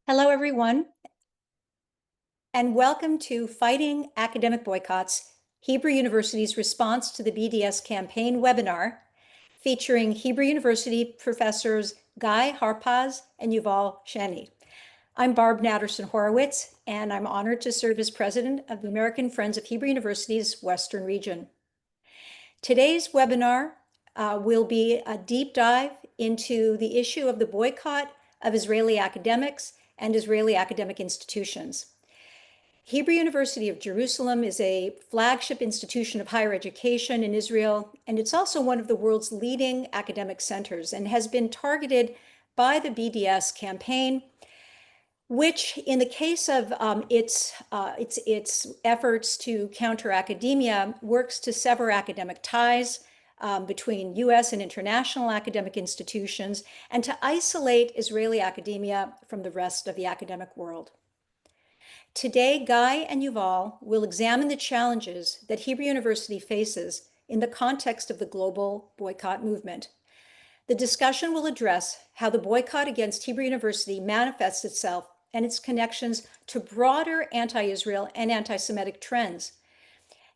Hello, everyone, and welcome to Fighting Academic Boycotts, Hebrew University's response to the BDS campaign webinar, featuring Hebrew University professors Guy Harpaz and Yuval Shany. I'm Barb Natterson Horowitz, and I'm honored to serve as president of the American Friends of Hebrew University's Western region. Today's webinar will be a deep dive into the issue of the boycott of Israeli academics and Israeli academic institutions. Hebrew University of Jerusalem is a flagship institution of higher education in Israel, and it's also one of the world's leading academic centers and has been targeted by the BDS campaign, which in the case of its efforts to counter academia, works to sever academic ties between US and international academic institutions and to isolate Israeli academia from the rest of the academic world. Today, Guy and Yuval will examine the challenges that Hebrew University faces in the context of the global boycott movement. The discussion will address how the boycott against Hebrew University manifests itself and its connections to broader anti-Israel and anti-Semitic trends,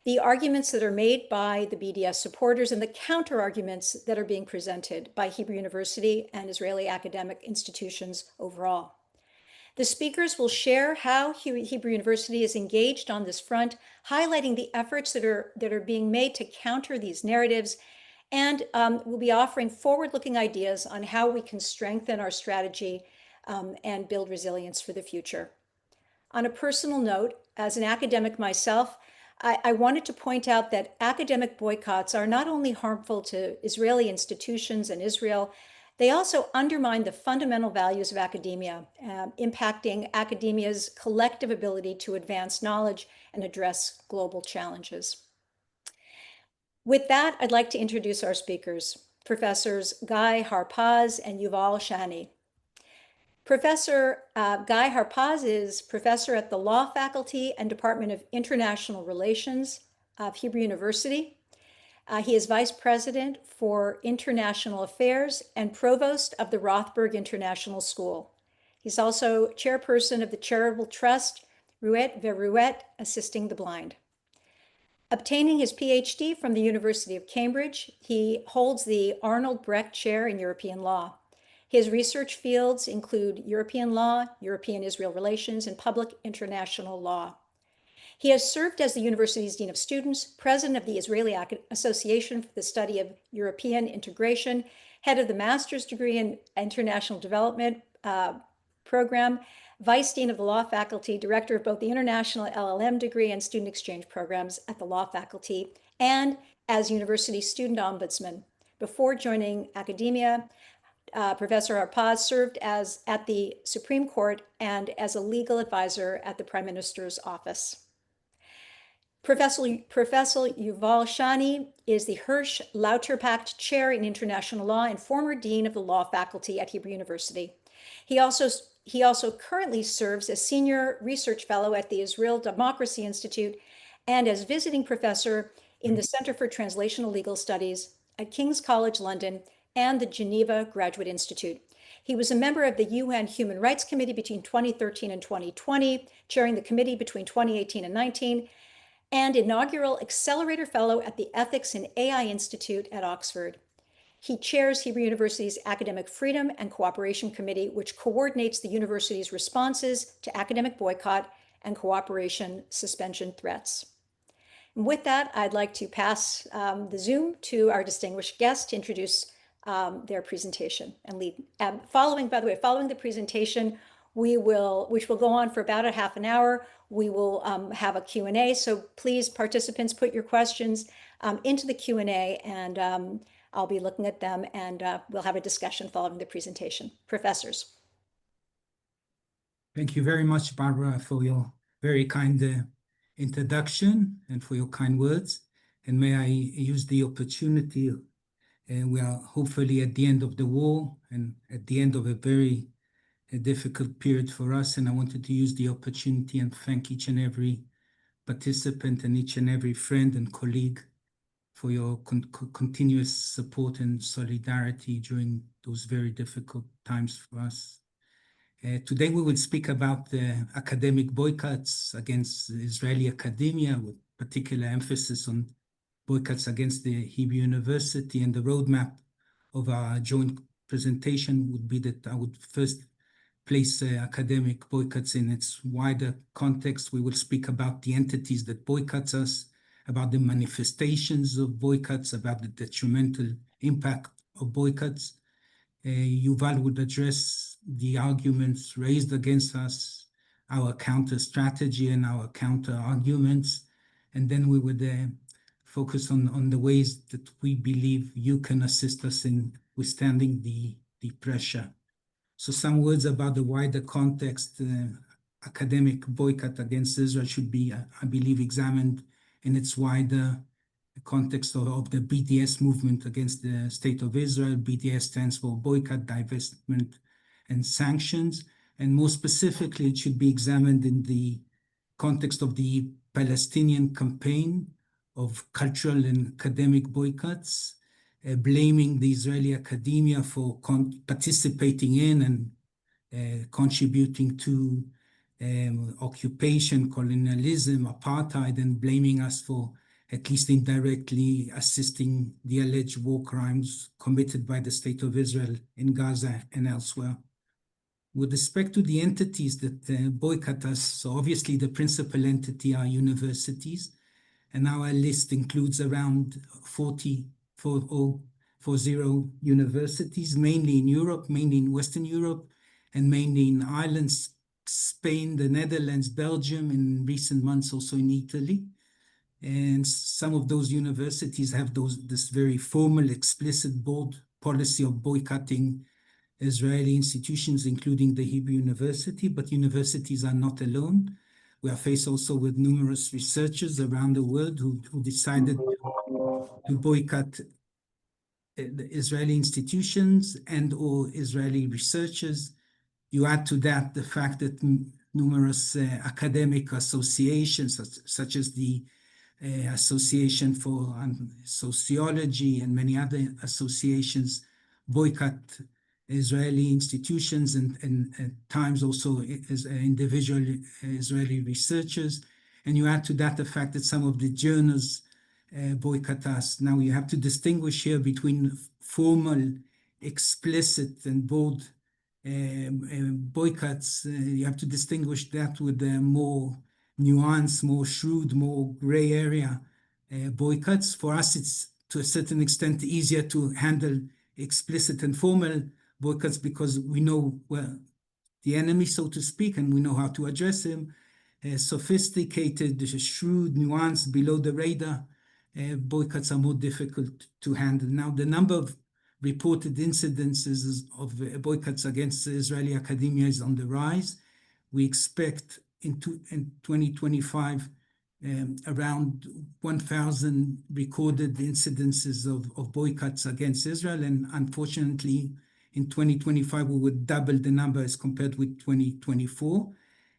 the arguments that are made by the BDS supporters and the counter-arguments that are being presented by Hebrew University and Israeli academic institutions overall. The speakers will share how Hebrew University is engaged on this front, highlighting the efforts that are being made to counter these narratives, and we'll be offering forward-looking ideas on how we can strengthen our strategy and build resilience for the future. On a personal note, as an academic myself, I wanted to point out that academic boycotts are not only harmful to Israeli institutions and Israel, they also undermine the fundamental values of academia, impacting academia's collective ability to advance knowledge and address global challenges. With that, I'd like to introduce our speakers, Professors Guy Harpaz and Yuval Shany. Professor Guy Harpaz is professor at the Law Faculty and Department of International Relations of Hebrew University. He is Vice President for International Affairs and Provost of the Rothberg International School. He's also Chairperson of the charitable trust Ruet Veruet Assisting the Blind. Obtaining his PhD from the University of Cambridge, he holds the Arnold Brecht Chair in European Law. His research fields include European law, European-Israel relations, and public international law. He has served as the university's Dean of Students, President of the Israeli Association for the Study of European Integration, head of the Master's Degree in International Development Program, Vice Dean of the Law Faculty, Director of both the International LLM degree and Student Exchange Programs at the Law Faculty, and as University Student Ombudsman. Before joining academia, Professor Harpaz served at the Supreme Court and as a legal advisor at the Prime Minister's office. Professor Yuval Shany is the Hirsch Lauterpacht Chair in International Law and former Dean of the Law Faculty at Hebrew University. He also currently serves as Senior Research Fellow at the Israel Democracy Institute and as visiting professor in the Center for Translational Legal Studies at King's College London and the Geneva Graduate Institute. He was a member of the UN Human Rights Committee between 2013 and 2020, chairing the committee between 2018 and 19, and inaugural Accelerator Fellow at the Ethics in AI Institute at Oxford. He chairs Hebrew University's Academic Freedom and Cooperation Committee, which coordinates the university's responses to academic boycott and cooperation suspension threats. And with that, I'd like to pass the Zoom to our distinguished guest to introduce their presentation and lead. Following the presentation, which will go on for about a half an hour, we will have a Q&A. So please, participants, put your questions into the Q&A, and I'll be looking at them, and we'll have a discussion following the presentation. Professors. Thank you very much, Barbara, for your very kind introduction and for your kind words. And may I use the opportunity, and we are hopefully at the end of the war and at the end of a very difficult period for us. And I wanted to use the opportunity and thank each and every participant and each and every friend and colleague for your continuous support and solidarity during those very difficult times for us. Today we will speak about the academic boycotts against Israeli academia, with particular emphasis on boycotts against the Hebrew University. And the roadmap of our joint presentation would be that I would first place academic boycotts in its wider context. We will speak about the entities that boycott us, about the manifestations of boycotts, about the detrimental impact of boycotts. Yuval would address the arguments raised against us, our counter strategy and our counter arguments, and then we would focus on the ways that we believe you can assist us in withstanding the pressure. So some words about the wider context. Academic boycott against Israel should be, I believe, examined in its wider context of the BDS movement against the state of Israel. BDS stands for boycott, divestment, and sanctions. And more specifically, it should be examined in the context of the Palestinian campaign of cultural and academic boycotts, blaming the Israeli academia for participating in and contributing to occupation, colonialism, apartheid, and blaming us for at least indirectly assisting the alleged war crimes committed by the state of Israel in Gaza and elsewhere. With respect to the entities that boycott us, so obviously the principal entity are universities, and our list includes around 40 universities, mainly in Europe, mainly in Western Europe, and mainly in Ireland, Spain, the Netherlands, Belgium, in recent months also in Italy. And some of those universities have this very formal, explicit, bold policy of boycotting Israeli institutions, including the Hebrew University, but universities are not alone. We are faced also with numerous researchers around the world who decided to boycott the Israeli institutions and or Israeli researchers. You add to that the fact that numerous academic associations, such as the Association for Sociology and many other associations, boycott Israeli institutions and at times also individual Israeli researchers. And you add to that the fact that some of the journals boycott us. Now you have to distinguish here between formal, explicit and bold boycotts. You have to distinguish that with the more nuanced, more shrewd, more gray area boycotts. For us, it's to a certain extent easier to handle explicit and formal boycotts because we know, well, the enemy, so to speak, and we know how to address him. Sophisticated, shrewd, nuanced, below the radar boycotts are more difficult to handle. Now, the number of reported incidences of boycotts against Israeli academia is on the rise. We expect in 2025 around 1,000 recorded incidences of boycotts against Israel, and unfortunately in 2025 we would double the number as compared with 2024.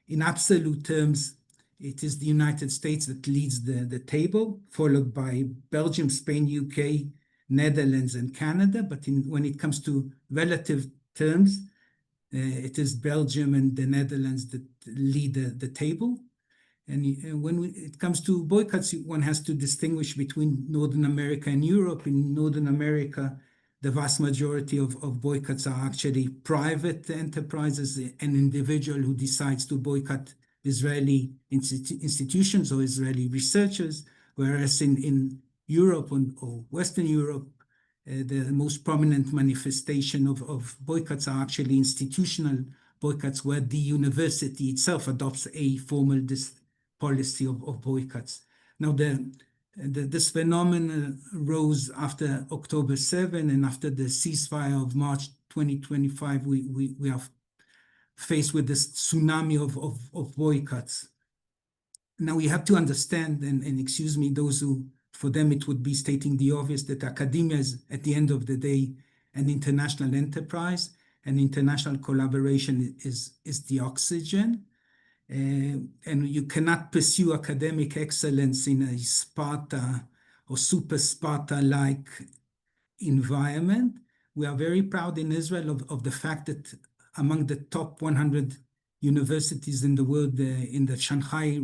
In absolute terms, it is the United States that leads the table, followed by Belgium, Spain, UK, Netherlands, and Canada. But when it comes to relative terms, it is Belgium and the Netherlands that lead the table. And when it comes to boycotts, one has to distinguish between Northern America and Europe. In Northern America, the vast majority of boycotts are actually private enterprises, an individual who decides to boycott Israeli institutions or Israeli researchers, whereas in Europe or Western Europe, the most prominent manifestation of boycotts are actually institutional boycotts, where the university itself adopts a formal policy of boycotts. Now, this phenomenon rose after October 7 and after the ceasefire of March 2025. We are faced with this tsunami of boycotts. Now, we have to understand, and excuse me, those who, for them, it would be stating the obvious, that academia is, at the end of the day, an international enterprise, and international collaboration is the oxygen. And you cannot pursue academic excellence in a Sparta or super Sparta-like environment. We are very proud in Israel of the fact that among the top 100 universities in the world. In the Shanghai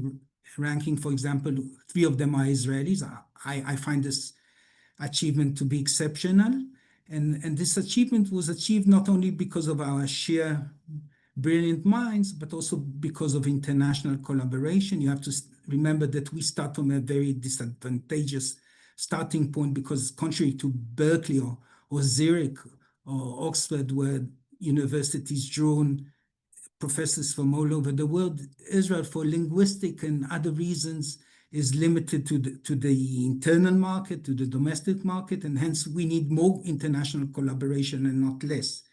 ranking, for example, 3 of them are Israelis. I find this achievement to be exceptional. And this achievement was achieved not only because of our sheer brilliant minds, but also because of international collaboration. You have to remember that we start from a very disadvantageous starting point, because contrary to Berkeley or Zurich or Oxford, where universities drawn professors from all over the world, Israel, for linguistic and other reasons, is limited to the internal market, to the domestic market, and hence we need more international collaboration and not less.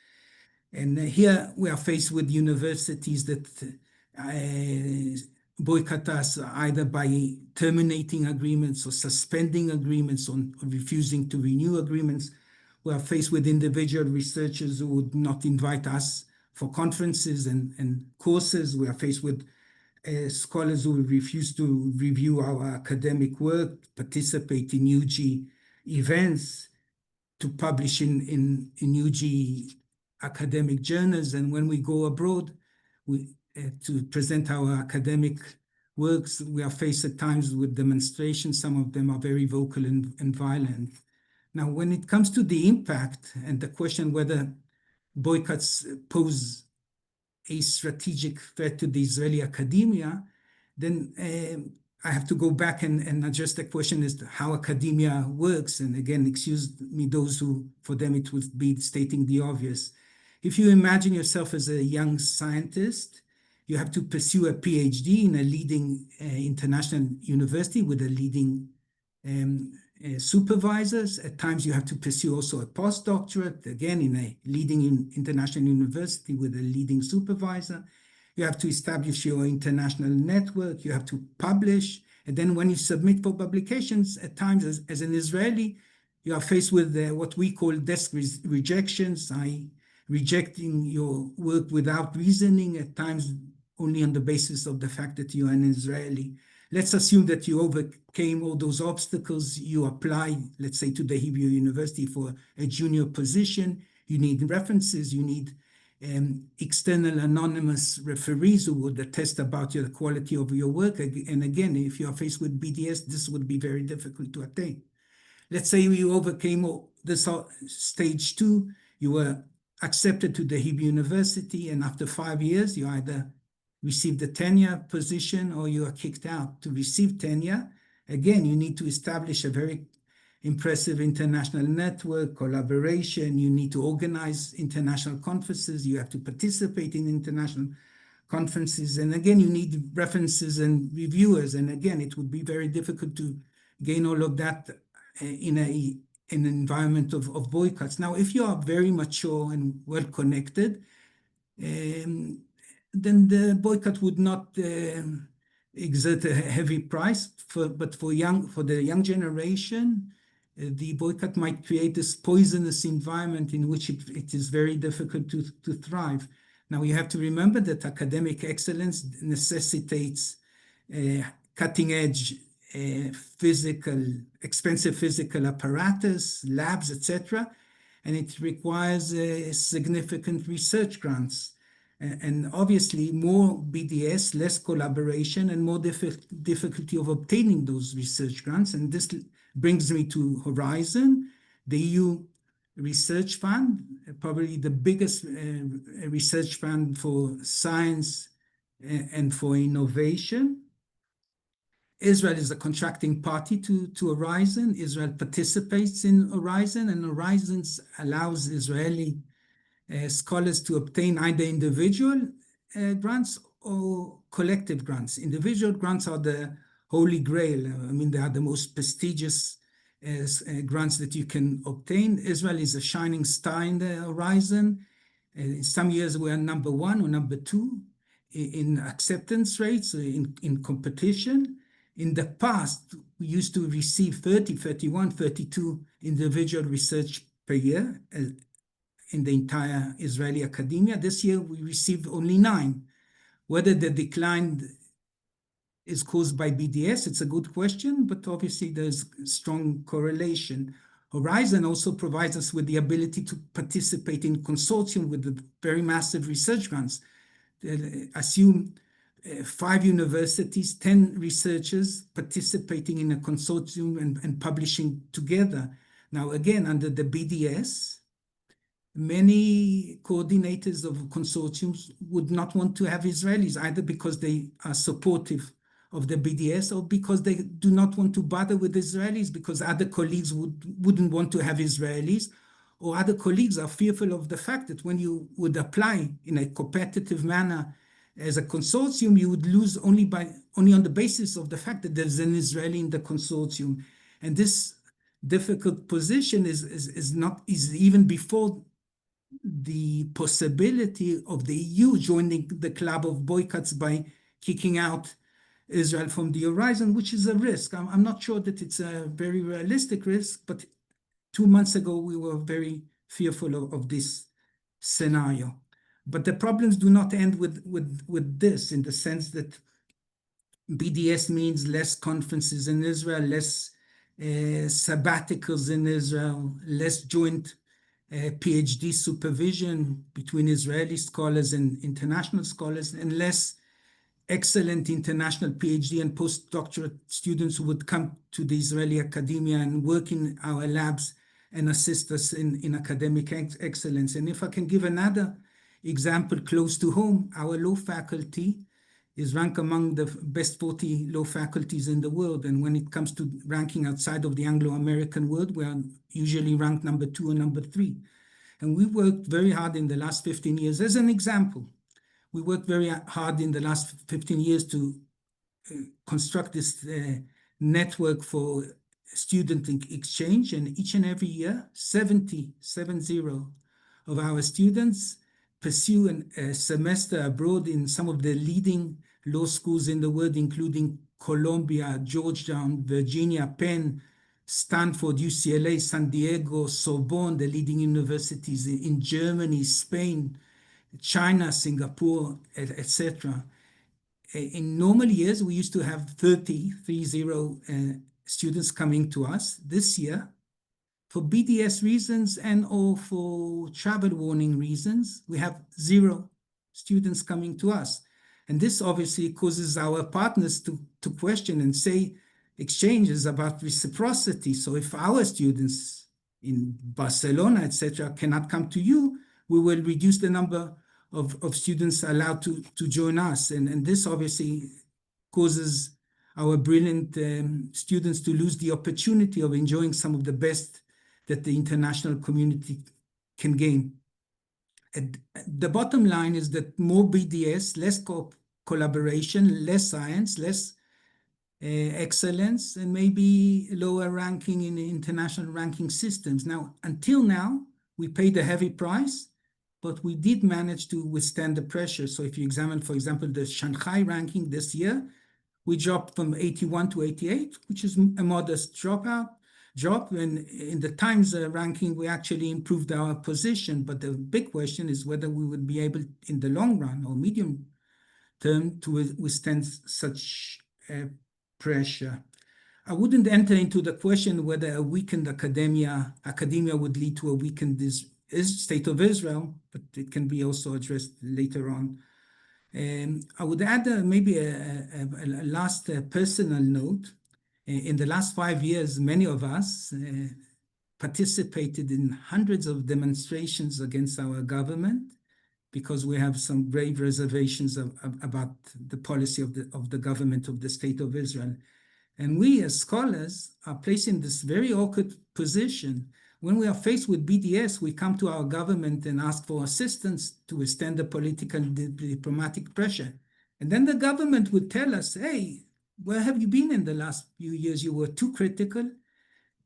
And here we are faced with universities that boycott us either by terminating agreements or suspending agreements or refusing to renew agreements. We are faced with individual researchers who would not invite us for conferences and courses. We are faced with scholars who refuse to review our academic work, participate in UG events, to publish in UG academic journals. And when we go abroad to present our academic works, we are faced at times with demonstrations. Some of them are very vocal and violent. Now, when it comes to the impact and the question whether boycotts pose a strategic threat to the Israeli academia, then I have to go back and address the question as to how academia works. And again, excuse me, those who, for them, it would be stating the obvious. If you imagine yourself as a young scientist, you have to pursue a PhD in a leading international university with a leading supervisors. At times you have to pursue also a postdoctorate, again in a leading international university with a leading supervisor. You have to establish your international network, you have to publish, and then when you submit for publications, at times as an Israeli, you are faced with what we call desk rejections, rejecting your work without reasoning, at times only on the basis of the fact that you are an Israeli. Let's assume that you overcame all those obstacles. You apply, let's say, to the Hebrew University for a junior position. You need references. You need external anonymous referees who would attest about the quality of your work. And again, if you are faced with BDS, this would be very difficult to attain. Let's say you overcame this stage 2. You were accepted to the Hebrew University, and after 5 years, you either receive the tenure position or you are kicked out. To receive tenure, again, you need to establish a very impressive international network, collaboration. You need to organize international conferences. You have to participate in international conferences. And again, you need references and reviewers. And again, it would be very difficult to gain all of that in an environment of boycotts. Now, if you are very mature and well-connected, then the boycott would not exert a heavy price. But for the young generation, the boycott might create this poisonous environment in which it is very difficult to thrive. Now, you have to remember that academic excellence necessitates cutting-edge expensive physical apparatus, labs, etc., and it requires significant research grants. And obviously, more BDS, less collaboration, and more difficulty of obtaining those research grants. And this brings me to Horizon, the EU Research Fund, probably the biggest research fund for science and for innovation. Israel is a contracting party to Horizon. Israel participates in Horizon, and Horizon allows Israeli scholars to obtain either individual grants or collective grants. Individual grants are the holy grail. I mean, they are the most prestigious grants that you can obtain. Israel is a shining star in the Horizon. In some years, we are number 1 or number 2 in acceptance rates, in competition. In the past, we used to receive 30, 31, 32 individual research per year in the entire Israeli academia. This year, we received only 9. Whether the decline is caused by BDS, it's a good question, but obviously there's strong correlation. Horizon also provides us with the ability to participate in consortium with the very massive research grants. Assume 5 universities, 10 researchers participating in a consortium and publishing together. Now, again, under the BDS, many coordinators of consortiums would not want to have Israelis, either because they are supportive of the BDS or because they do not want to bother with Israelis because other colleagues wouldn't want to have Israelis, or other colleagues are fearful of the fact that when you would apply in a competitive manner as a consortium, you would lose only on the basis of the fact that there's an Israeli in the consortium. And this difficult position is even before the possibility of the EU joining the club of boycotts by kicking out Israel from the horizon, which is a risk. I'm not sure that it's a very realistic risk, but 2 months ago, we were very fearful of this scenario. But the problems do not end with this, in the sense that BDS means less conferences in Israel, less sabbaticals in Israel, less joint PhD supervision between Israeli scholars and international scholars, and less excellent international PhD and postdoctorate students who would come to the Israeli academia and work in our labs and assist us in academic excellence. And if I can give another example close to home, our law faculty is ranked among the best 40 law faculties in the world. And when it comes to ranking outside of the Anglo-American world, we are usually ranked number 2 or number 3. And we worked very hard in the last 15 years. As an example, we worked very hard in the last 15 years to construct this network for student exchange. And each and every year, 70 of our students pursue a semester abroad in some of the leading law schools in the world, including Columbia, Georgetown, Virginia, Penn, Stanford, UCLA, San Diego, Sorbonne, the leading universities in Germany, Spain, China, Singapore, etc. In normal years, we used to have 30 students coming to us. This year, for BDS reasons and or for travel warning reasons, we have 0 students coming to us. And this obviously causes our partners to question and say exchange is about reciprocity. So if our students in Barcelona, etc., cannot come to you, we will reduce the number of students allowed to join us. And this obviously causes our brilliant students to lose the opportunity of enjoying some of the best that the international community can gain. And the bottom line is that more BDS, less collaboration, less science, less excellence, and maybe lower ranking in the international ranking systems. Now, until now, we paid a heavy price, but we did manage to withstand the pressure. So if you examine, for example, the Shanghai ranking this year, we dropped from 81 to 88, which is a modest drop. And in the Times ranking, we actually improved our position. But the big question is whether we would be able, in the long run or medium term, to withstand such pressure. I wouldn't enter into the question whether a weakened academia would lead to a weakened state of Israel, but it can be also addressed later on. I would add maybe a last personal note. In the last 5 years, many of us participated in hundreds of demonstrations against our government because we have some grave reservations about the policy of the government of the State of Israel. And we as scholars are placed in this very awkward position. When we are faced with BDS, we come to our government and ask for assistance to withstand the political and diplomatic pressure. And then the government would tell us, hey, where have you been in the last few years? You were too critical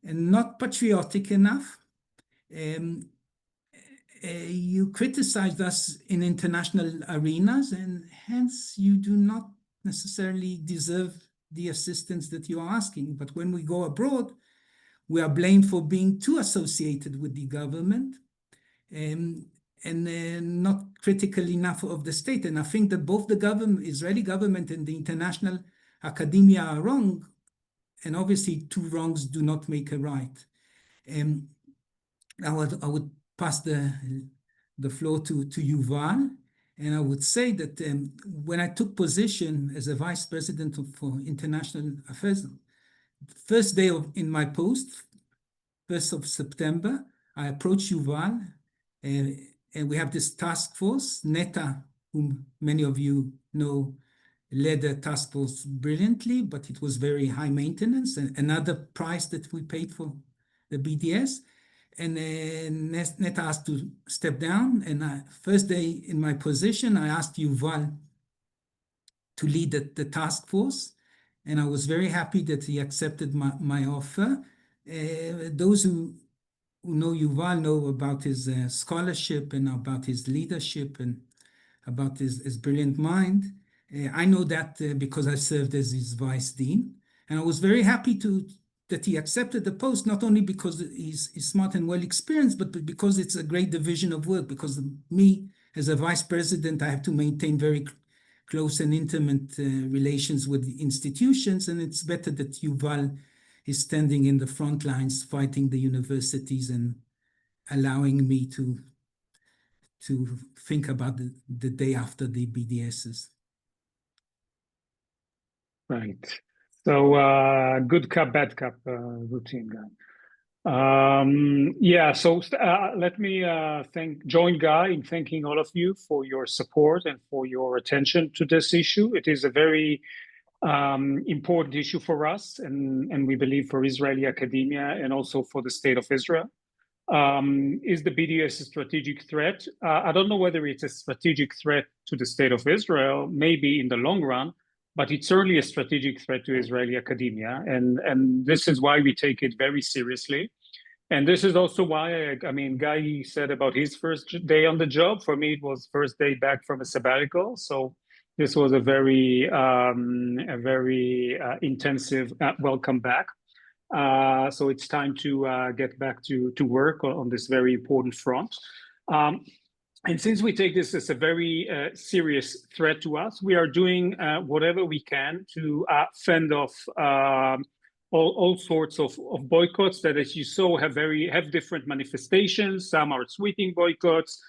and not patriotic enough. You criticized us in international arenas, and hence you do not necessarily deserve the assistance that you are asking. But when we go abroad, we are blamed for being too associated with the government and not critical enough of the state. And I think that both the Israeli government and the international academia are wrong. And obviously, 2 wrongs do not make a right. I would pass the floor to Yuval, and I would say that when I took position as a vice president for international affairs, first day in my post, 1st of September, I approached Yuval, and we have this task force. Neta, whom many of you know, led the task force brilliantly, but it was very high maintenance, and another price that we paid for the BDS. And Neta asked to step down. And first day in my position, I asked Yuval to lead the task force. And I was very happy that he accepted my offer. Those who know Yuval know about his scholarship and about his leadership and about his brilliant mind. I know that because I served as his vice dean. And I was very happy that he accepted the post, not only because he's smart and well experienced, but because it's a great division of work. Because me, as a vice president, I have to maintain very close and intimate relations with the institutions, and it's better that Yuval is standing in the front lines, fighting the universities and allowing me to think about the day after the BDSs. Right. So good cup, bad cup routine, guy. Yeah, so let me join Guy in thanking all of you for your support and for your attention to this issue. It is a very important issue for us, and we believe for Israeli academia and also for the state of Israel. Is the BDS a strategic threat? I don't know whether it's a strategic threat to the state of Israel, maybe in the long run, but it's certainly a strategic threat to Israeli academia. And this is why we take it very seriously. And this is also why, Guy said about his first day on the job. For me, it was first day back from a sabbatical. So this was a very intensive welcome back. So it's time to get back to work on this very important front. And since we take this as a very serious threat to us, we are doing whatever we can to fend off all sorts of boycotts that, as you saw, have different manifestations. Some are sweeping boycotts,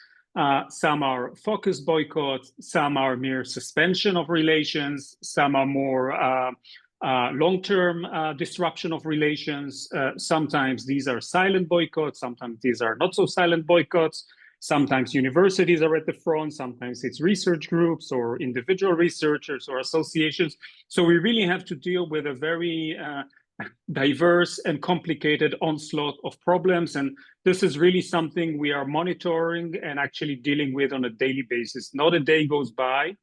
some are focused boycotts, some are mere suspension of relations, some are more long-term disruption of relations. Sometimes these are silent boycotts, sometimes these are not so silent boycotts. Sometimes universities are at the front, sometimes it's research groups or individual researchers or associations. So we really have to deal with a very diverse and complicated onslaught of problems. And this is really something we are monitoring and actually dealing with on a daily basis. Not a day goes by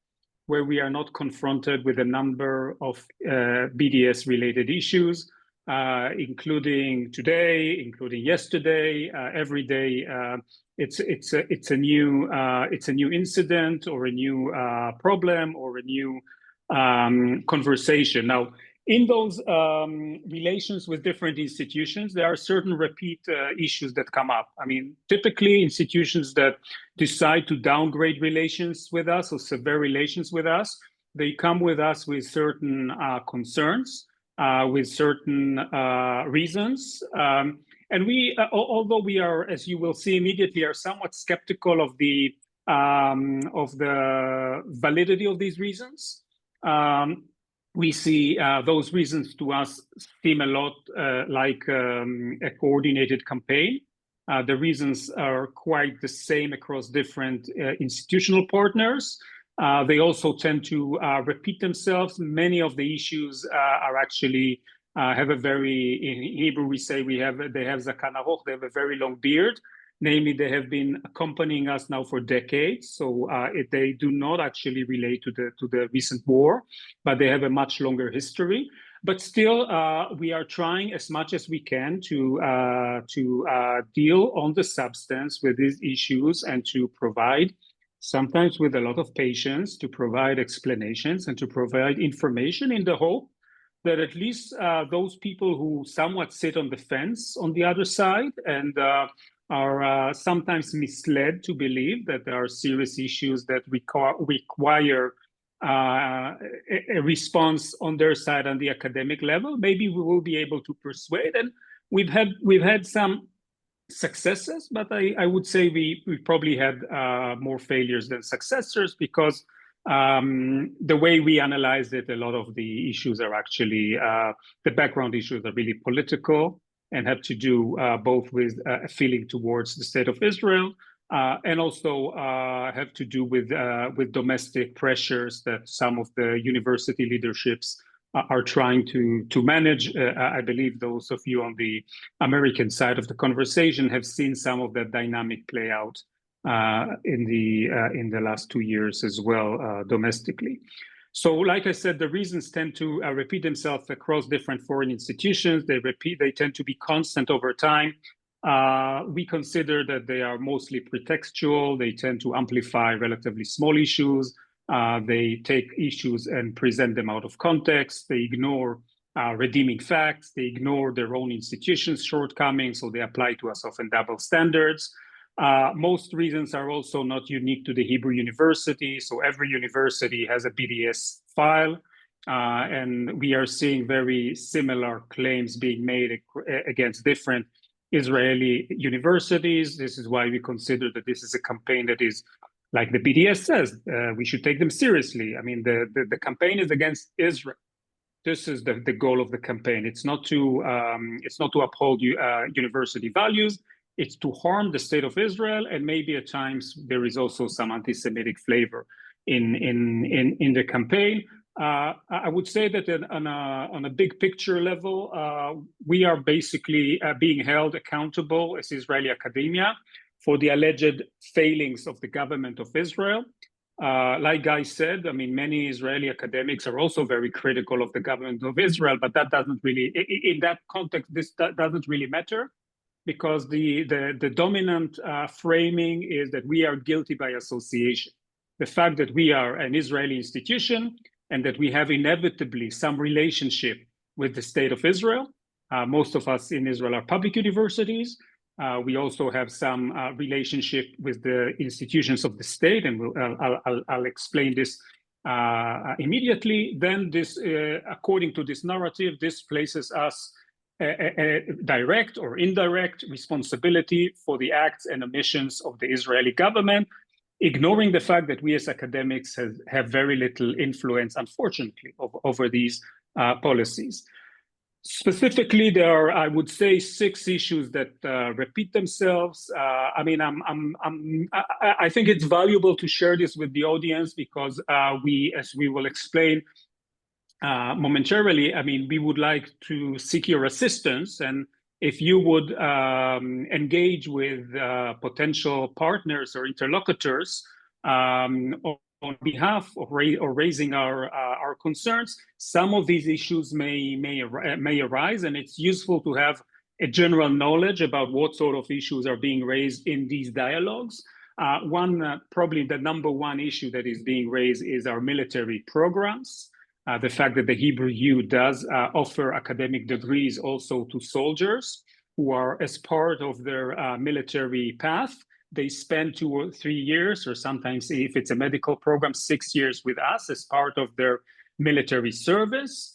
where we are not confronted with a number of BDS-related issues, including today, including yesterday. Every day, it's a new incident or a new problem or a new conversation. Now, in those relations with different institutions, there are certain repeat issues that come up. I mean, typically institutions that decide to downgrade relations with us or sever relations with us, they come with us with certain concerns, with certain reasons. And we, although we are, as you will see immediately, are somewhat skeptical of the validity of these reasons. We see those reasons to us seem a lot like a coordinated campaign. The reasons are quite the same across different institutional partners. They also tend to repeat themselves. Many of the issues are actually have a very, in Hebrew we say they have zakan aruch, they have a very long beard. Namely, they have been accompanying us now for decades. So they do not actually relate to the recent war, but they have a much longer history. But still, we are trying as much as we can to deal on the substance with these issues and to provide, sometimes with a lot of patience, to provide explanations and to provide information in the hope that at least those people who somewhat sit on the fence on the other side and are sometimes misled to believe that there are serious issues that require a response on their side on the academic level. Maybe we will be able to persuade, and we've had some successes, but I would say we probably had more failures than successors, because the way we analyzed it, a lot of the issues are actually the background issues are really political and have to do both with a feeling towards the state of Israel, and also have to do with domestic pressures that some of the university leaderships are trying to manage. I believe those of you on the American side of the conversation have seen some of that dynamic play out in the last 2 years as well, domestically. So, like I said, the reasons tend to repeat themselves across different foreign institutions. They tend to be constant over time. We consider that they are mostly pretextual. They tend to amplify relatively small issues. They take issues and present them out of context. They ignore redeeming facts. They ignore their own institutions' shortcomings, so they apply to us often double standards. Most reasons are also not unique to the Hebrew University. So every university has a BDS file, and we are seeing very similar claims being made against different Israeli universities. This is why we consider that this is a campaign that is, like the BDS says, we should take them seriously. I mean, the campaign is against Israel. This is the goal of the campaign. It's not to uphold university values. It's to harm the state of Israel, and maybe at times there is also some anti-Semitic flavor in the campaign. I would say that on a big picture level, we are basically being held accountable as Israeli academia for the alleged failings of the government of Israel. Like Guy said, I mean, many Israeli academics are also very critical of the government of Israel, but that doesn't really, in that context, that doesn't really matter, because the dominant framing is that we are guilty by association. The fact that we are an Israeli institution and that we have inevitably some relationship with the state of Israel. Most of us in Israel are public universities. We also have some relationship with the institutions of the state, and I'll explain this immediately. Then this, according to this narrative, this places us a direct or indirect responsibility for the acts and omissions of the Israeli government, ignoring the fact that we as academics have very little influence, unfortunately, over these policies. Specifically, there are, I would say, 6 issues that repeat themselves. I mean, I think it's valuable to share this with the audience, because as we will explain momentarily, I mean, we would like to seek your assistance, and if you would engage with potential partners or interlocutors on behalf of raising our concerns. Some of these issues may arise, and it's useful to have a general knowledge about what sort of issues are being raised in these dialogues. Probably the number one issue that is being raised is our military programs. The fact that the Hebrew U does offer academic degrees also to soldiers who are, as part of their military path, they spend 2 or 3 years, or sometimes, if it's a medical program, 6 years with us as part of their military service.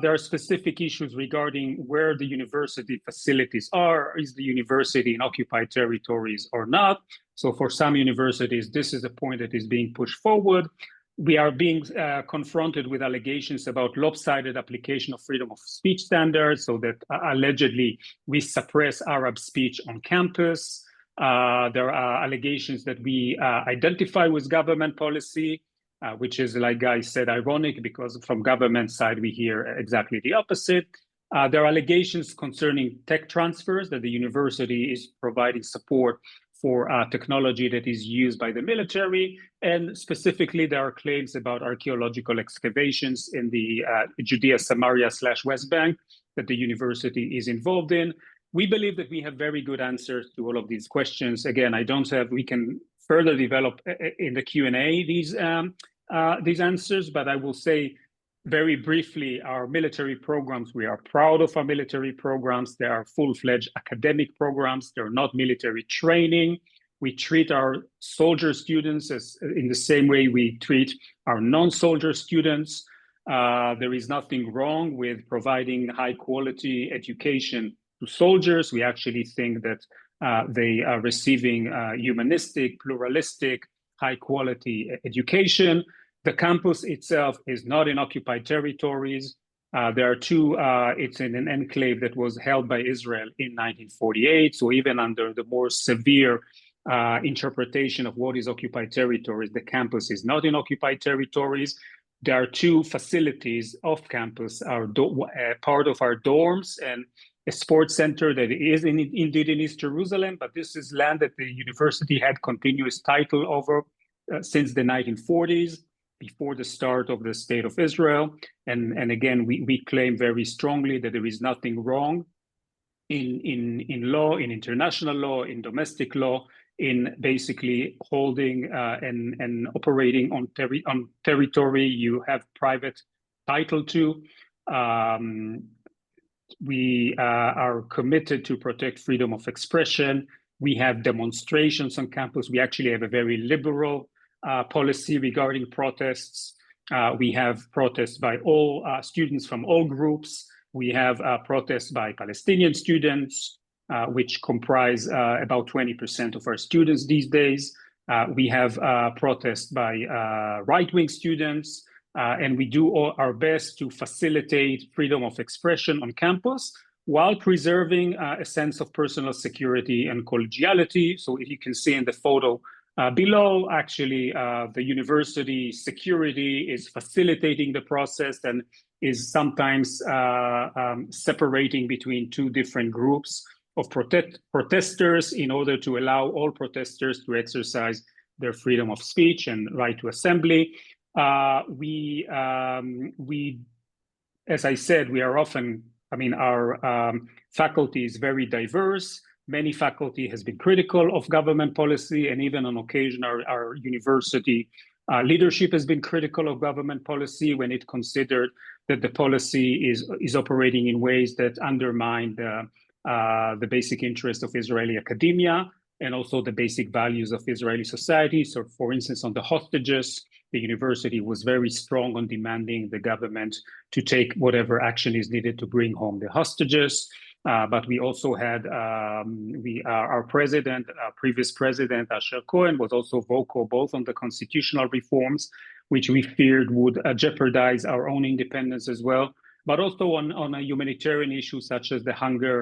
There are specific issues regarding where the university facilities are. Is the university in occupied territories or not? So for some universities, this is a point that is being pushed forward. We are being confronted with allegations about lopsided application of freedom of speech standards, so that allegedly we suppress Arab speech on campus. There are allegations that we identify with government policy, which is, like Guy said, ironic, because from government side, we hear exactly the opposite. There are allegations concerning tech transfers, that the university is providing support for technology that is used by the military. And specifically, there are claims about archaeological excavations in the Judea, Samaria / West Bank that the university is involved in. We believe that we have very good answers to all of these questions. Again, we can further develop in the Q&A these answers, but I will say very briefly, our military programs, we are proud of our military programs. They are full-fledged academic programs. They're not military training. We treat our soldier students in the same way we treat our non-soldier students. There is nothing wrong with providing high-quality education to soldiers. We actually think that they are receiving humanistic, pluralistic, high-quality education. The campus itself is not in occupied territories. There are two, it's in an enclave that was held by Israel in 1948. So even under the more severe interpretation of what is occupied territories, the campus is not in occupied territories. There are two facilities off campus, part of our dorms and a sports center that is indeed in East Jerusalem, but this is land that the university had continuous title over since the 1940s, before the start of the State of Israel. And again, we claim very strongly that there is nothing wrong in law, in international law, in domestic law, in basically holding and operating on territory you have private title to. We are committed to protect freedom of expression. We have demonstrations on campus. We actually have a very liberal policy regarding protests. We have protests by all students from all groups. We have protests by Palestinian students, which comprise about 20% of our students these days. We have protests by right-wing students, and we do our best to facilitate freedom of expression on campus while preserving a sense of personal security and collegiality. So if you can see in the photo below, actually, the university security is facilitating the process and is sometimes separating between two different groups of protesters in order to allow all protesters to exercise their freedom of speech and right to assembly. We, as I said, we are often, our faculty is very diverse. Many faculty has been critical of government policy, and even on occasion, our university leadership has been critical of government policy when it considered that the policy is operating in ways that undermine the basic interest of Israeli academia and also the basic values of Israeli society. So, for instance, on the hostages, the university was very strong on demanding the government to take whatever action is needed to bring home the hostages. But we also had our president, previous president, Asher Cohen, was also vocal both on the constitutional reforms, which we feared would jeopardize our own independence as well, but also on a humanitarian issue such as the hunger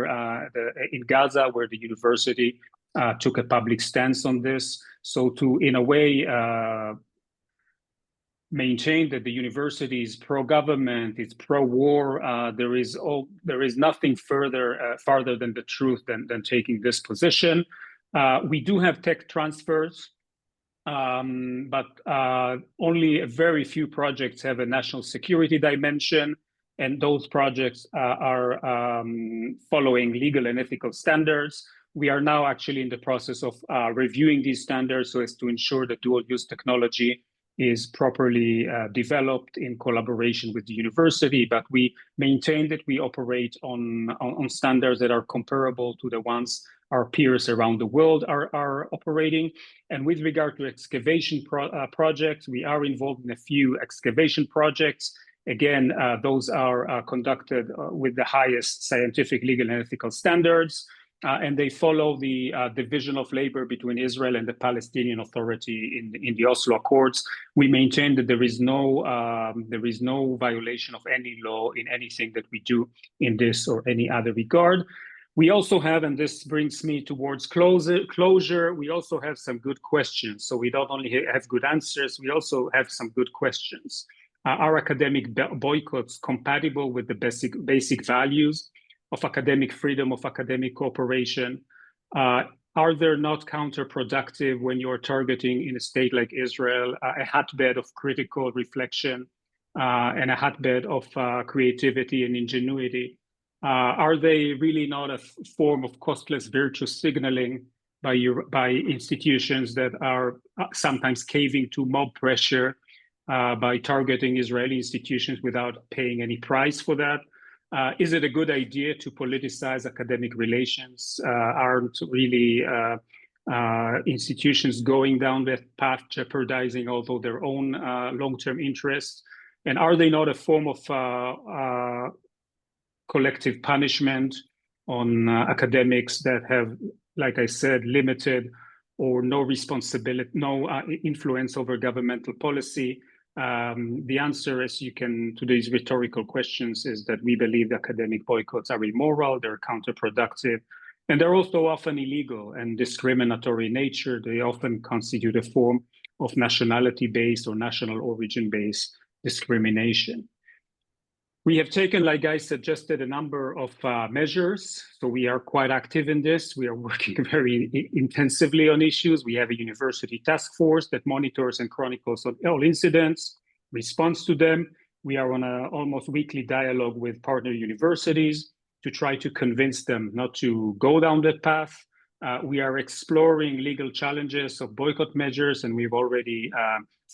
in Gaza, where the university took a public stance on this. So to, in a way, maintain that the university is pro-government, it's pro-war. There is nothing farther than the truth than taking this position. We do have tech transfers, but only a very few projects have a national security dimension, and those projects are following legal and ethical standards. We are now actually in the process of reviewing these standards so as to ensure that dual-use technology is properly developed in collaboration with the university, but we maintain that we operate on standards that are comparable to the ones our peers around the world are operating. And with regard to excavation projects, we are involved in a few excavation projects. Again, those are conducted with the highest scientific, legal, and ethical standards. And they follow the division of labor between Israel and the Palestinian Authority in the Oslo Accords. We maintain that there is no violation of any law in anything that we do in this or any other regard. We also have, and this brings me towards closure, we also have some good questions. So we don't only have good answers, we also have some good questions. Are academic boycotts compatible with the basic values of academic freedom, of academic cooperation? Are they not counterproductive when you're targeting in a state like Israel, a hotbed of critical reflection and a hotbed of creativity and ingenuity? Are they really not a form of costless virtue signaling by institutions that are sometimes caving to mob pressure by targeting Israeli institutions without paying any price for that? Is it a good idea to politicize academic relations? Aren't really institutions going down that path, jeopardizing also their own long-term interests? And are they not a form of collective punishment on academics that have, like I said, limited or no responsibility, no influence over governmental policy. The answer, as you can, to these rhetorical questions, is that we believe the academic boycotts are immoral, they're counterproductive, and they're also often illegal and discriminatory in nature. They often constitute a form of nationality-based or national origin-based discrimination. We have taken, like I suggested, a number of measures. So we are quite active in this. We are working very intensively on issues. We have a university task force that monitors and chronicles all incidents, responds to them. We are on an almost weekly dialogue with partner universities to try to convince them not to go down that path. We are exploring legal challenges of boycott measures, and we've already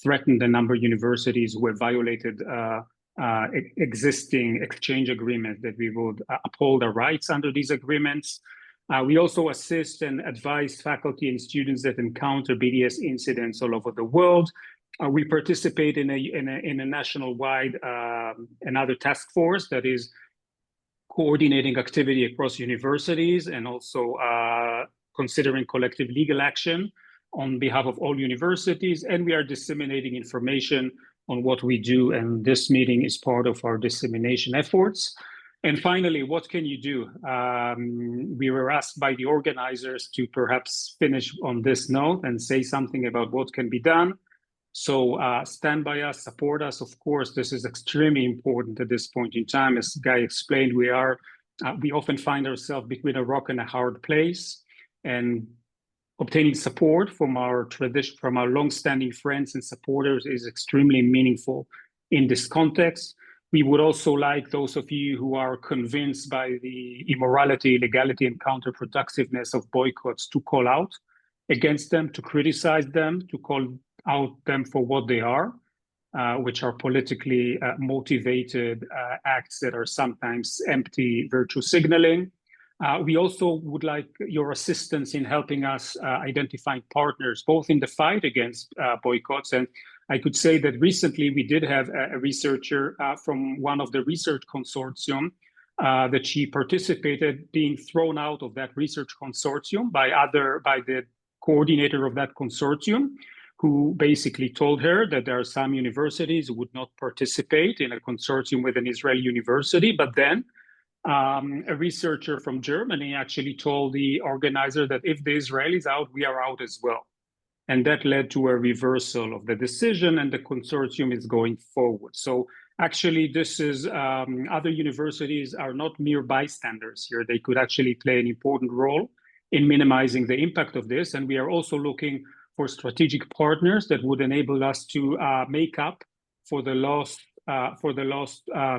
threatened a number of universities who have violated existing exchange agreements that we would uphold our rights under these agreements. We also assist and advise faculty and students that encounter BDS incidents all over the world. We participate in a national-wide another task force that is coordinating activity across universities and also considering collective legal action on behalf of all universities. And we are disseminating information on what we do, and this meeting is part of our dissemination efforts. And finally, what can you do? We were asked by the organizers to perhaps finish on this note and say something about what can be done. So stand by us, support us. Of course, this is extremely important at this point in time. As Guy explained, we often find ourselves between a rock and a hard place, and obtaining support from our long-standing friends and supporters is extremely meaningful in this context. We would also like those of you who are convinced by the immorality, illegality, and counterproductiveness of boycotts to call out against them, to criticize them, to call out them for what they are, which are politically motivated acts that are sometimes empty virtue signaling. We also would like your assistance in helping us identify partners, both in the fight against boycotts. And I could say that recently we did have a researcher from one of the research consortium that she participated being thrown out of that research consortium by the coordinator of that consortium, who basically told her that there are some universities who would not participate in a consortium with an Israeli university, but then a researcher from Germany actually told the organizer that if the Israelis out, we are out as well. And that led to a reversal of the decision, and the consortium is going forward. So actually, this is other universities are not mere bystanders here. They could actually play an important role in minimizing the impact of this. And we are also looking for strategic partners that would enable us to make up for the lost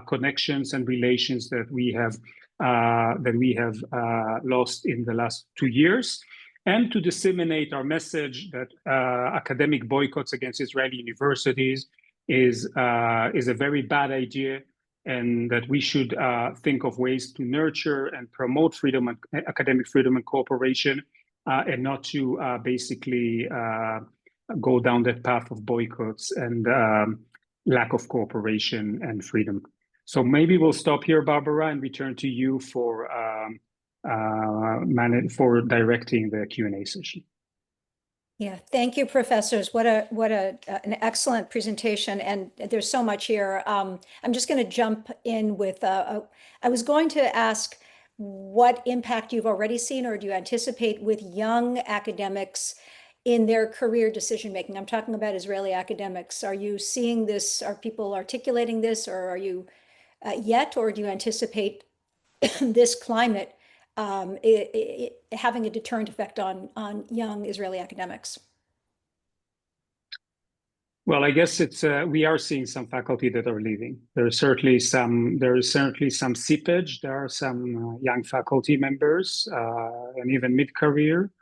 connections and relations that we have lost in the last 2 years, and to disseminate our message that academic boycotts against Israeli universities is a very bad idea, and that we should think of ways to nurture and promote freedom, academic freedom and cooperation, and not to basically go down that path of boycotts and lack of cooperation and freedom. So maybe we'll stop here, Barbara, and return to you for directing the Q&A session. Yeah, thank you, professors. What an excellent presentation, and there's so much here. I'm just going to jump in with. I was going to ask what impact you've already seen, or do you anticipate with young academics in their career decision making? I'm talking about Israeli academics. Are you seeing this? Are people articulating this, or are you yet, or do you anticipate this climate having a deterrent effect on young Israeli academics? Well, I guess it's we are seeing some faculty that are leaving. There is certainly some seepage. There are some young faculty members and even mid-career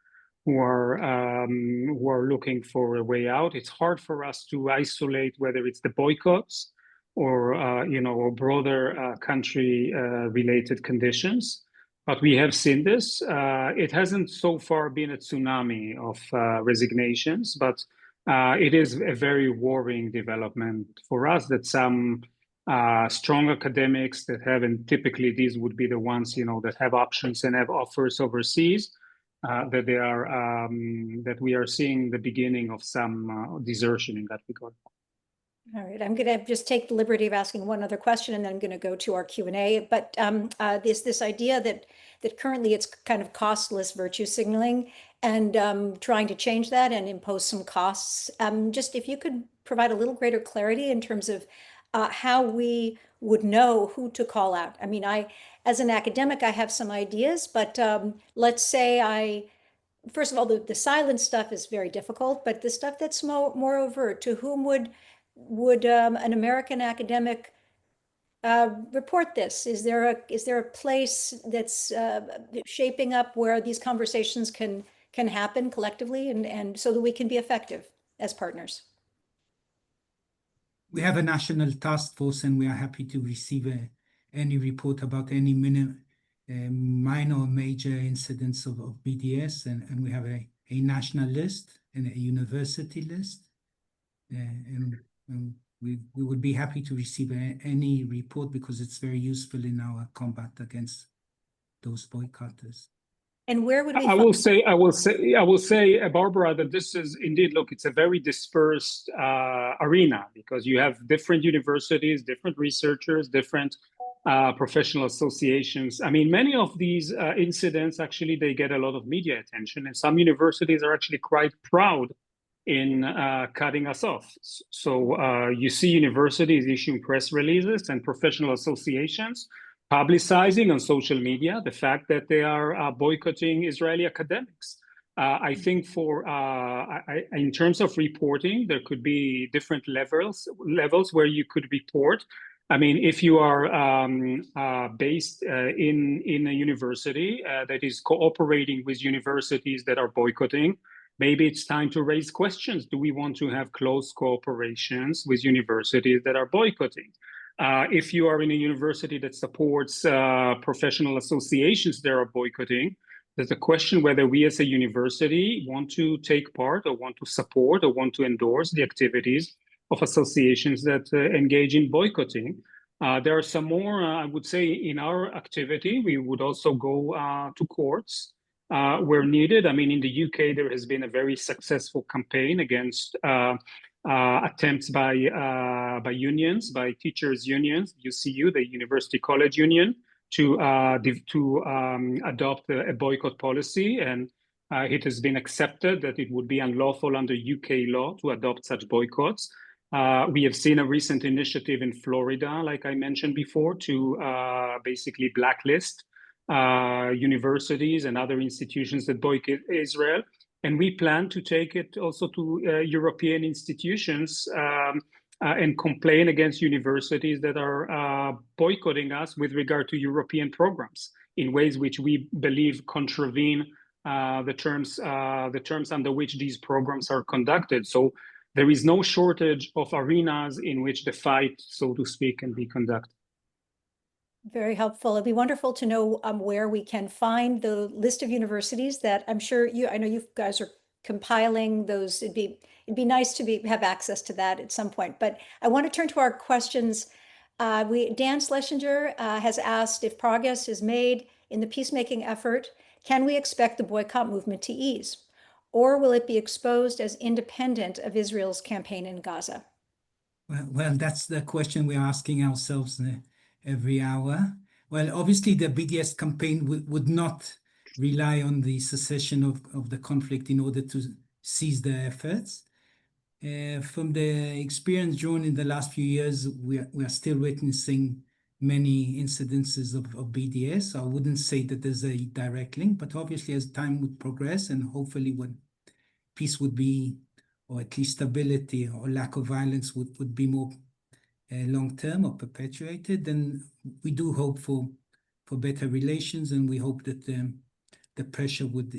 who are looking for a way out. It's hard for us to isolate whether it's the boycotts or or broader country related conditions. But we have seen this. It hasn't so far been a tsunami of resignations, but it is a very worrying development for us that some strong academics that have, and typically these would be the ones, that have options and have offers overseas, that we are seeing the beginning of some desertion in that regard. All right, I'm going to just take the liberty of asking one other question, and then I'm going to go to our Q&A. But this idea that currently it's kind of costless virtue signaling, and trying to change that and impose some costs. Just if you could provide a little greater clarity in terms of how we would know who to call out. I mean, as an academic, I have some ideas, but let's say first of all, the silent stuff is very difficult, but the stuff that's more overt, to whom would an American academic report this? Is there a place that's shaping up where these conversations can happen collectively, and so that we can be effective as partners? We have a national task force, and we are happy to receive any report about any minor or major incidents of BDS, and we have a national list and a university list, and we would be happy to receive any report, because it's very useful in our combat against those boycotters. And where would we I will say, Barbara, that this is indeed, look, it's a very dispersed arena, because you have different universities, different researchers, different professional associations. I mean, many of these incidents, actually, they get a lot of media attention, and some universities are actually quite proud in cutting us off. So you see universities issuing press releases and professional associations publicizing on social media the fact that they are boycotting Israeli academics. I think in terms of reporting, there could be different levels where you could report. I mean, if you are based in a university that is cooperating with universities that are boycotting, maybe it's time to raise questions. Do we want to have close cooperations with universities that are boycotting? If you are in a university that supports professional associations that are boycotting, there's a question whether we as a university want to take part or want to support or want to endorse the activities of associations that engage in boycotting. There are some more, I would say, in our activity. We would also go to courts where needed. I mean, in the UK, there has been a very successful campaign against attempts by unions, by teachers' unions, UCU, the University College Union, to adopt a boycott policy, and it has been accepted that it would be unlawful under UK law to adopt such boycotts. We have seen a recent initiative in Florida, like I mentioned before, to basically blacklist universities and other institutions that boycott Israel. And we plan to take it also to European institutions and complain against universities that are boycotting us with regard to European programs in ways which we believe contravene the terms under which these programs are conducted. So there is no shortage of arenas in which the fight, so to speak, can be conducted. Very helpful. It'd be wonderful to know where we can find the list of universities that I'm sure I know you guys are compiling those. It'd be nice to have access to that at some point. But I want to turn to our questions. Dan Schlesinger has asked if progress is made in the peacemaking effort. Can we expect the boycott movement to ease, or will it be exposed as independent of Israel's campaign in Gaza? Well, that's the question we're asking ourselves every hour. Well, obviously, the BDS campaign would not rely on the cessation of the conflict in order to cease the efforts. From the experience drawn in the last few years, we are still witnessing many incidences of BDS. I wouldn't say that there's a direct link, but obviously as time would progress, and hopefully when peace would be, or at least stability or lack of violence would be more long-term or perpetuated, then we do hope for better relations, and we hope that the pressure would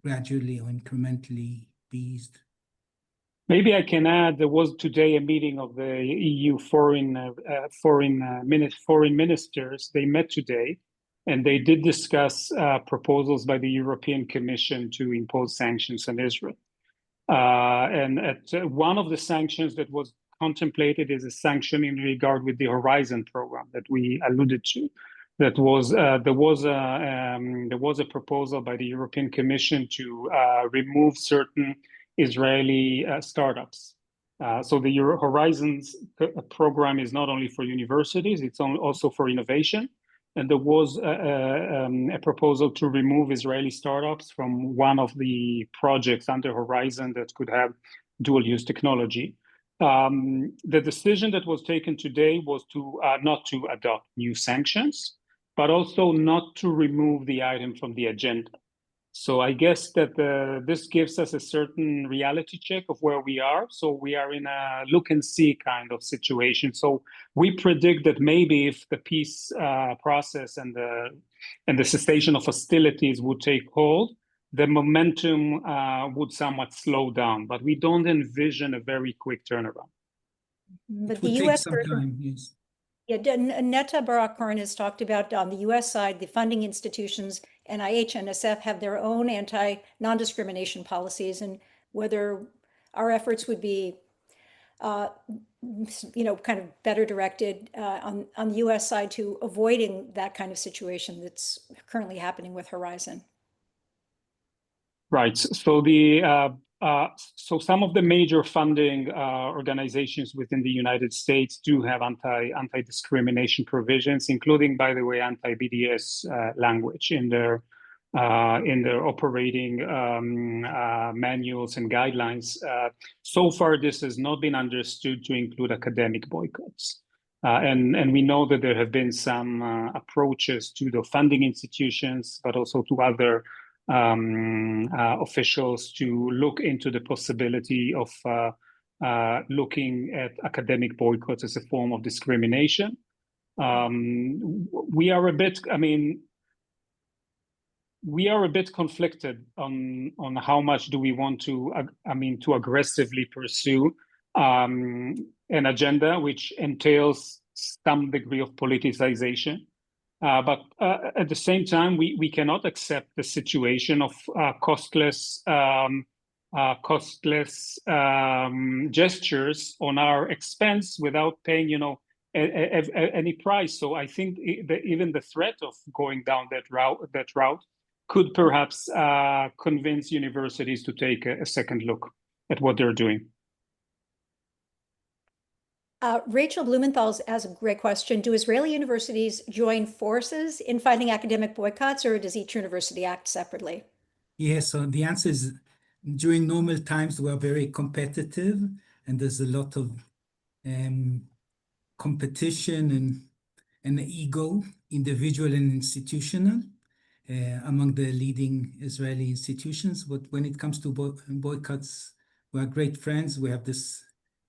gradually or incrementally be eased. Maybe I can add, there was today a meeting of the EU foreign ministers. They met today, and they did discuss proposals by the European Commission to impose sanctions on Israel. And at one of the sanctions that was contemplated is a sanction in regard with the Horizon program that we alluded to. That was there was a proposal by the European Commission to remove certain Israeli startups. So the Horizons program is not only for universities; it's also for innovation. And there was a proposal to remove Israeli startups from one of the projects under Horizon that could have dual-use technology. The decision that was taken today was to not to adopt new sanctions, but also not to remove the item from the agenda. So I guess that this gives us a certain reality check of where we are. So we are in a look and see kind of situation. So we predict that maybe if the peace process and the cessation of hostilities would take hold, the momentum would somewhat slow down. But we don't envision a very quick turnaround. But It the would take U.S. some time, yes. Yeah, Netta Barak-Cohen has talked about on the U.S. side, the funding institutions, NIH, NSF, have their own non-discrimination policies, and whether our efforts would be, kind of better directed on the U.S. side to avoiding that kind of situation that's currently happening with Horizon. Right. So so some of the major funding organizations within the United States do have anti-discrimination provisions, including, by the way, anti-BDS language in their operating manuals and guidelines. So far, this has not been understood to include academic boycotts. And we know that there have been some approaches to the funding institutions, but also to other officials to look into the possibility of looking at academic boycotts as a form of discrimination. We are a bit, we are a bit conflicted on how much do we want to, to aggressively pursue an agenda which entails some degree of politicization. But at the same time, we cannot accept the situation of costless gestures on our expense without paying, any price. So I think even the threat of going down that route could perhaps convince universities to take a second look at what they're doing. Rachel Blumenthal has a great question. Do Israeli universities join forces in fighting academic boycotts, or does each university act separately? Yes, so the answer is during normal times, we're very competitive, and there's a lot of competition and ego, individual and institutional, among the leading Israeli institutions. But when it comes to boycotts, we're great friends. We have this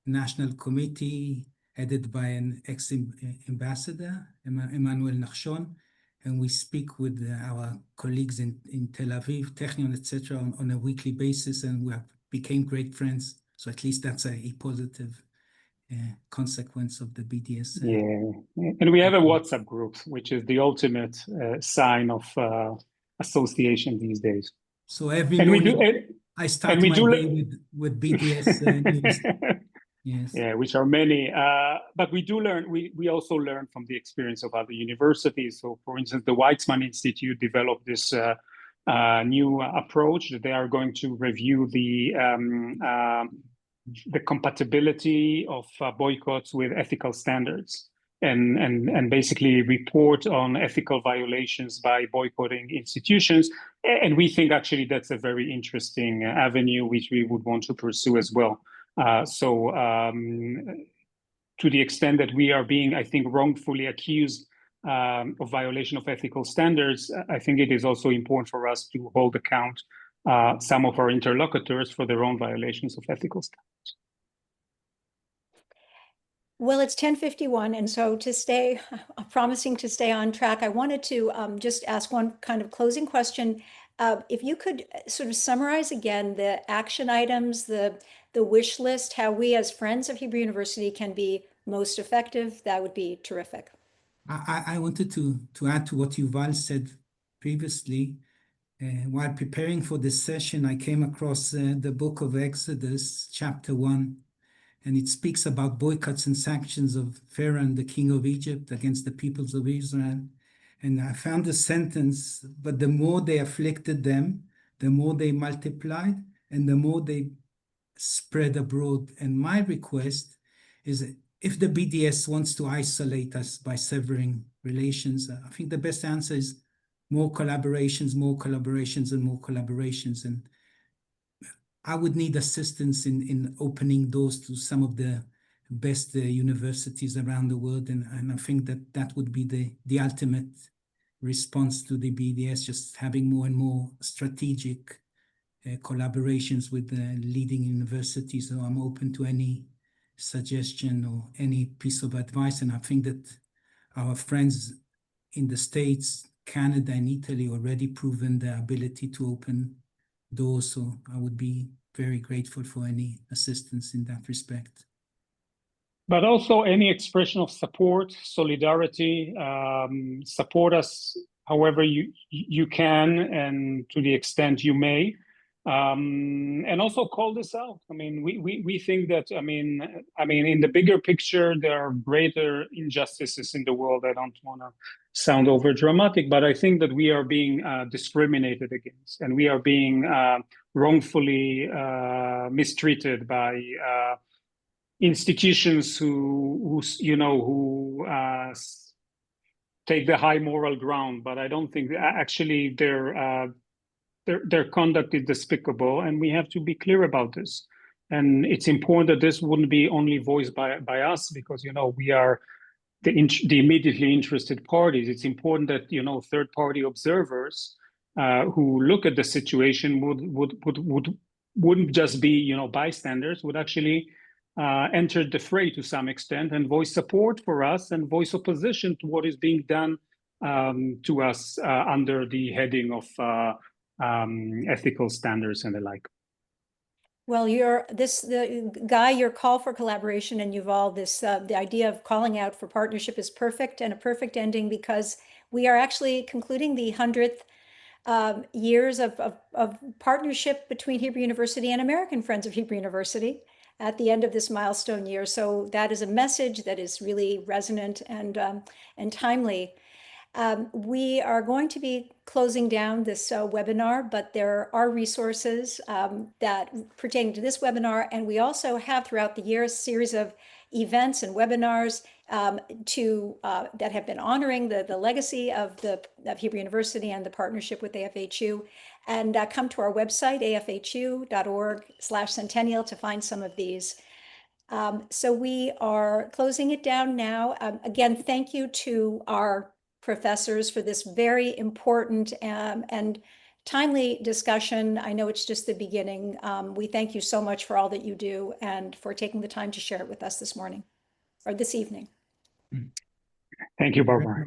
national committee headed by an ex-ambassador, Emmanuel Nachshon, and we speak with our colleagues in Tel Aviv, Technion, etc., on a weekly basis, and we have became great friends. So at least that's a positive consequence of the BDS. Yeah, and we have a WhatsApp group, which is the ultimate sign of association these days. So every morning I start my day with BDS news. Yes. Yeah, which are many, but we do learn. We also learn from the experience of other universities. So, for instance, the Weizmann Institute developed this new approach that they are going to review the compatibility of boycotts with ethical standards, and basically report on ethical violations by boycotting institutions. And we think actually that's a very interesting avenue which we would want to pursue as well. So to the extent that we are being, I think, wrongfully accused of violation of ethical standards, I think it is also important for us to hold account some of our interlocutors for their own violations of ethical standards. Well, it's 10:51, and so promising to stay on track, I wanted to just ask one kind of closing question. If you could sort of summarize again the action items, the wish list, how we as friends of Hebrew University can be most effective, that would be terrific. I wanted to add to what Yuval said previously. While preparing for this session, I came across the book of Exodus, chapter 1. and it speaks about boycotts and sanctions of Pharaoh and the king of Egypt against the peoples of Israel. And I found a sentence, but the more they afflicted them, the more they multiplied, and the more they spread abroad. And my request is, if the BDS wants to isolate us by severing relations, I think the best answer is more collaborations, more collaborations, and more collaborations. And I would need assistance in opening doors to some of the best universities around the world. And I think that that would be the ultimate response to the BDS, just having more and more strategic collaborations with the leading universities. So I'm open to any suggestion or any piece of advice. And I think that our friends in the States, Canada, and Italy already proven their ability to open doors. So I would be very grateful for any assistance in that respect. But also any expression of support, solidarity, support us however you can and to the extent you may. And also call this out. I mean, we think that, I mean, in the bigger picture, there are greater injustices in the world. I don't want to sound over dramatic, but I think that we are being discriminated against, and we are being wrongfully mistreated by institutions who take the high moral ground. But I don't think actually their conduct is despicable, and we have to be clear about this. And it's important that this wouldn't be only voiced by us, because we are the immediately interested parties. It's important that third-party observers who look at the situation wouldn't just be bystanders, would actually enter the fray to some extent and voice support for us and voice opposition to what is being done to us under the heading of ethical standards and the like. Well, your call for collaboration, and Yuval, the idea of calling out for partnership is perfect, and a perfect ending, because we are actually concluding the 100th years of partnership between Hebrew University and American Friends of Hebrew University at the end of this milestone year. So that is a message that is really resonant and timely. We are going to be closing down this webinar, but there are resources that pertain to this webinar, and we also have throughout the year a series of events and webinars that have been honoring the legacy of Hebrew University and the partnership with AFHU. And come to our website, afhu.org/centennial, to find some of these. So we are closing it down now. Again, thank you to our professors for this very important and timely discussion. I know it's just the beginning. We thank you so much for all that you do and for taking the time to share it with us this morning or this evening. Thank you, Barbara.